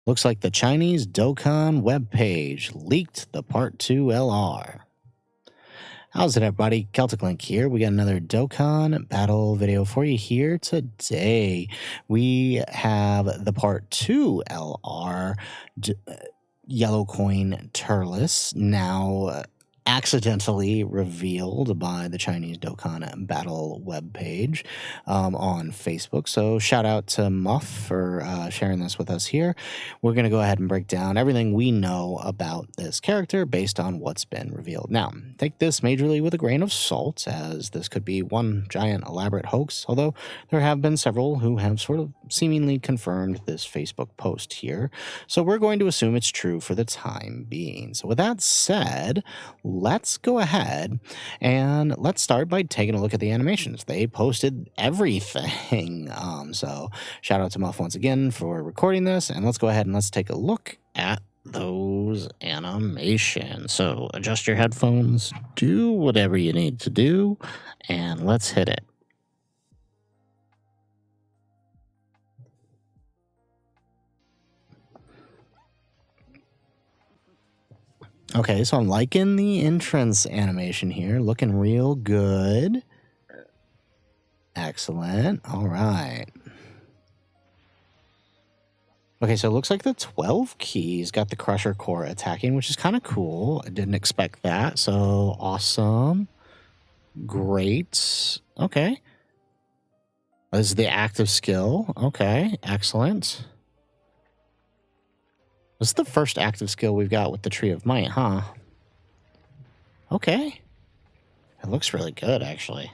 Looks like the Chinese Dokkan webpage leaked the Part 2 LR. How's it, everybody? Celtic Link here. We got another Dokkan Battle video for you here today. We have the Part 2 LR Yellow Coin Turles, now accidentally revealed by the Chinese Dokkan Battle webpage on Facebook. So shout out to Muff for sharing this with us here. We're going to go ahead and break down everything we know about this character based on what's been revealed. Now, take this majorly with a grain of salt, as this could be one giant elaborate hoax, although there have been several who have sort of seemingly confirmed this Facebook post here. So we're going to assume it's true for the time being. So with that said, let's go ahead and let's start by taking a look at the animations. They posted everything. So shout out to Muff once again for recording this, and let's go ahead and let's take a look at those animations. So adjust your headphones, do whatever you need to do, and let's hit it. Okay, so I'm liking the entrance animation here. Looking real good. Excellent. All right. Okay, so it looks like the 12 keys got the Crusher Core attacking, which is kind of cool. I didn't expect that, so awesome. Great. Okay. This is the active skill. Okay, excellent. This is the first active skill we've got with the Tree of Might, huh? Okay. It looks really good, actually.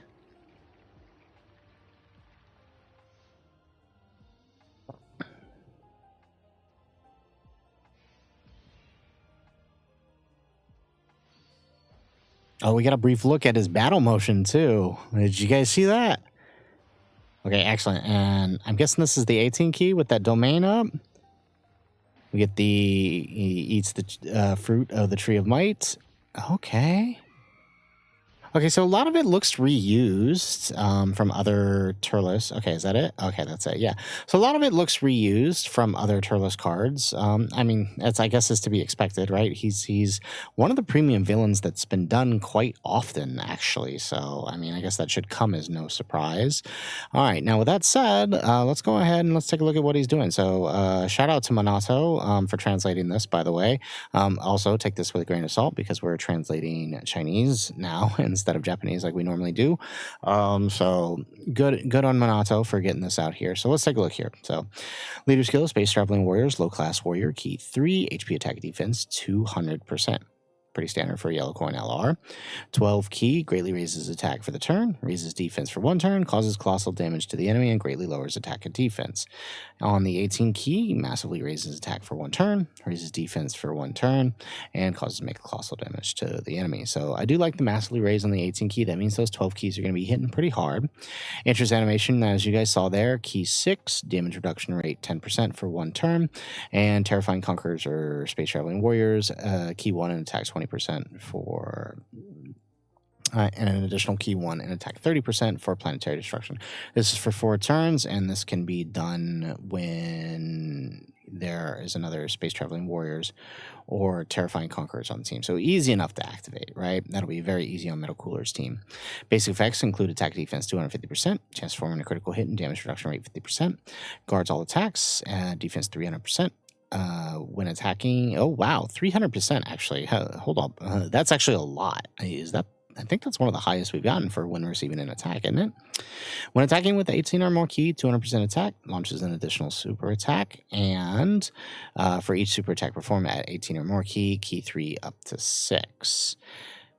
Oh, we got a brief look at his battle motion, too. Did you guys see that? Okay, excellent. And I'm guessing this is the 18 key with that domain up. We get he eats the fruit of the Tree of Might. Okay. Okay, so a lot of it looks reused from other Turles. Okay, is that it? Okay, that's it. Yeah. So a lot of it looks reused from other Turles cards. I mean, I guess is to be expected, right? He's one of the premium villains that's been done quite often, actually. So, I mean, I guess that should come as no surprise. All right, now with that said, let's go ahead and let's take a look at what he's doing. So, shout out to Minato for translating this, by the way. Also, take this with a grain of salt because we're translating Chinese now instead of Japanese like we normally do. So good on Minato for getting this out here. So let's take a look here. So leader skill, Space Traveling Warriors, low class warrior, key 3, HP attack defense 200%. Pretty standard for a yellow coin LR. 12 key, greatly raises attack for the turn, raises defense for 1 turn, causes colossal damage to the enemy, and greatly lowers attack and defense. On the 18 key, massively raises attack for 1 turn, raises defense for 1 turn, and causes make colossal damage to the enemy. So I do like the massively raise on the 18 key. That means those 12 keys are going to be hitting pretty hard. Entrance animation, as you guys saw there, key 6, damage reduction rate 10% for 1 turn, and Terrifying Conquerors or Space Traveling Warriors, key 1 and attack 20% for and an additional key 1 and attack 30% for planetary destruction. This is for 4 turns, and this can be done when there is another Space Traveling Warriors or Terrifying Conquerors on the team. So easy enough to activate, right? That'll be very easy on Metal Cooler's team. Basic effects include attack defense 250%, chance to perform a critical hit and damage reduction rate 50%, guards all attacks, defense 300%. When attacking, oh wow, 300% actually. Hold up, that's actually a lot. I think that's one of the highest we've gotten for when receiving an attack, isn't it? When attacking with the 18 or more key, 200% attack, launches an additional super attack, and for each super attack performed at 18 or more key, key 3 up to 6.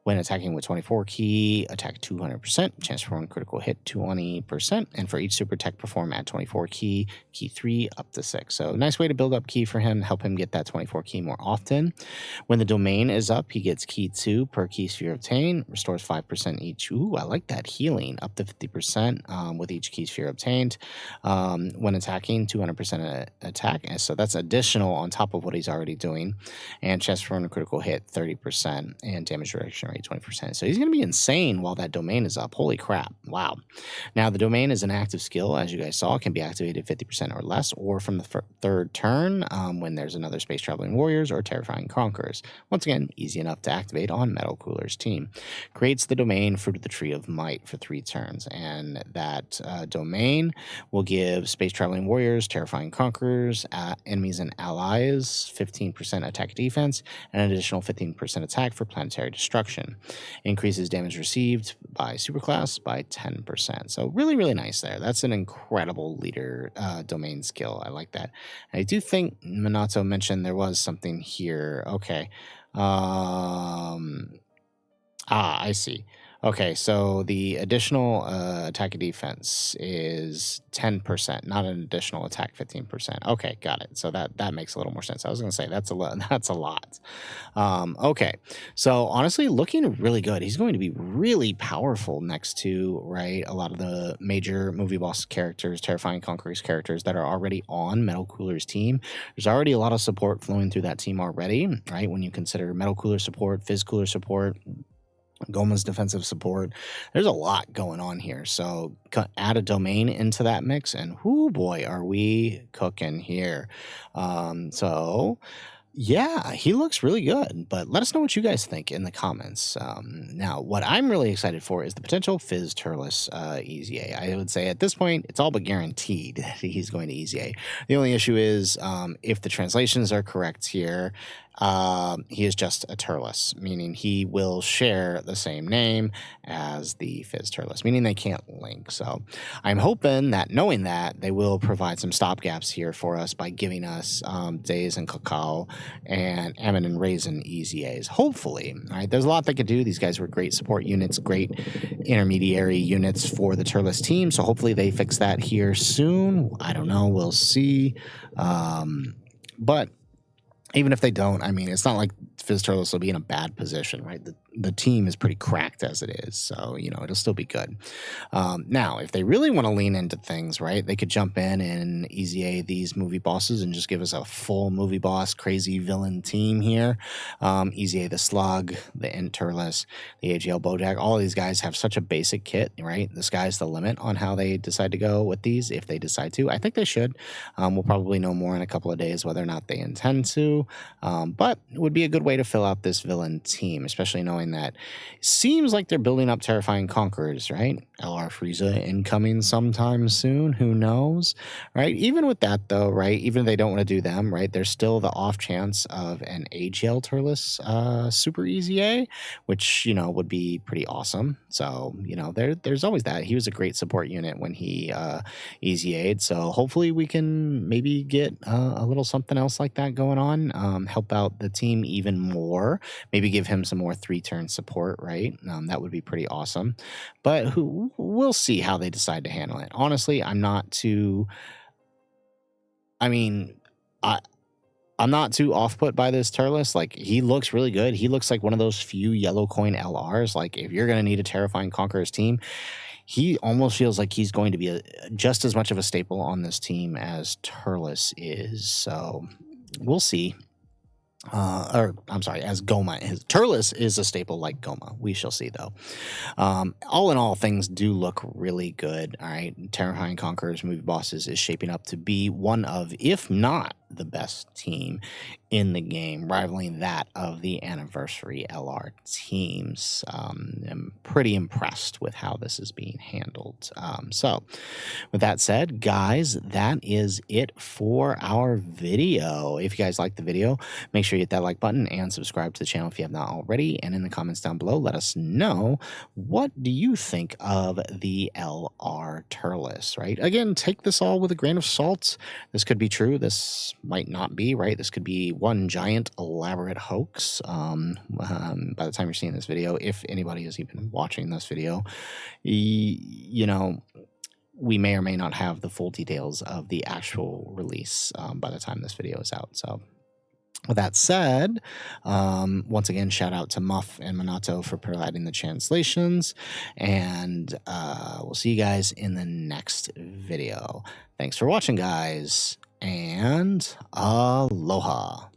When attacking with 24 key, attack 200%, chance for 1 critical hit 20%, and for each super attack perform at 24 key, key 3 up to 6. So nice way to build up key for him, help him get that 24 key more often. When the domain is up, he gets key 2 per key sphere obtained, restores 5% each. Ooh, I like that healing, up to 50% with each key sphere obtained. When attacking, 200% attack, and so that's additional on top of what he's already doing. And chance for 1 critical hit 30%, and damage reduction rate rate 20%. So he's going to be insane while that domain is up. Holy crap. Wow. Now, the domain is an active skill, as you guys saw, can be activated 50% or less, or from the third turn when there's another Space Traveling Warriors or Terrifying Conquerors. Once again, easy enough to activate on Metal Cooler's team. Creates the domain Fruit of the Tree of Might for 3 turns, and that domain will give Space Traveling Warriors, Terrifying Conquerors, enemies and allies 15% attack defense, and an additional 15% attack for planetary destruction. Increases damage received by superclass by 10%. So really, really nice there. That's an incredible leader domain skill. I like that. I do think Minato mentioned there was something here. Okay. I see. Okay, so the additional attack and defense is 10%, not an additional attack 15%. Okay, got it. So that makes a little more sense. I was going to say that's a lot. That's a lot. Okay, so honestly, looking really good. He's going to be really powerful next to a lot of the major movie boss characters, Terrifying Conquerors characters that are already on Metal Cooler's team. There's already a lot of support flowing through that team already, right? When you consider Metal Cooler support, Fizz Cooler support, Goma's defensive support. There's a lot going on here. So add a domain into that mix, and whoo boy, are we cooking here. So yeah, he looks really good, but let us know what you guys think in the comments. Now, what I'm really excited for is the potential Fizz Turles Easy A. I would say at this point, it's all but guaranteed that he's going to Easy A. The only issue is if the translations are correct here, he is just a Turles, meaning he will share the same name as the Fizz Turles, meaning they can't link. So I'm hoping that, knowing that, they will provide some stopgaps here for us by giving us Days and Cacao and Ammon and Raisin Easy A's. Hopefully, all right. There's a lot they could do. These guys were great support units, great intermediary units for the Turles team. So hopefully they fix that here soon. I don't know. We'll see. But even if they don't, I mean, it's not like Fizz Turles will be in a bad position, right? The team is pretty cracked as it is, so, it'll still be good. Now, if they really want to lean into things, right, they could jump in and Easy A these movie bosses and just give us a full movie boss, crazy villain team here. Easy A the Slug, the Int Turles, the AGL Bojack, all of these guys have such a basic kit, right? The sky's the limit on how they decide to go with these, if they decide to. I think they should. We'll probably know more in a couple of days whether or not they intend to, but it would be a good way to fill out this villain team, especially knowing that it seems like they're building up Terrifying Conquerors, right? LR Frieza incoming sometime soon, who knows, right? Even with that though, right, even if they don't want to do them, right, there's still the off chance of an AGL Turles Super Easy A, which, would be pretty awesome. So, there's always that. He was a great support unit when he Easy A'd, so hopefully we can maybe get a little something else like that going on, help out the team even more, maybe give him some more 3-turn support, right? That would be pretty awesome. But we'll see how they decide to handle it. Honestly, I'm not too off-put by this Turles. Like, he looks really good. He looks like one of those few yellow coin LRs. Like, if you're going to need a Terrifying Conquerors team, he almost feels like he's going to be just as much of a staple on this team as Turles is. So we'll see. As Goma is. Turles is a staple like Goma. We shall see, though. All in all, things do look really good. All right. Terrifying Conquerors movie bosses is shaping up to be one of, if not the best team in the game, rivaling that of the Anniversary LR teams. I'm pretty impressed with how this is being handled. So, with that said, guys, that is it for our video. If you guys liked the video, make sure you hit that like button and subscribe to the channel if you have not already. And in the comments down below, let us know, what do you think of the LR Turles, right? Again, take this all with a grain of salt. This could be true. This might not be, right? This could be one giant elaborate hoax. By the time you're seeing this video, if anybody is even watching this video, we may or may not have the full details of the actual release by the time this video is out. So with that said, once again, shout out to Muff and Minato for providing the translations, and we'll see you guys in the next video. Thanks for watching, guys, and aloha.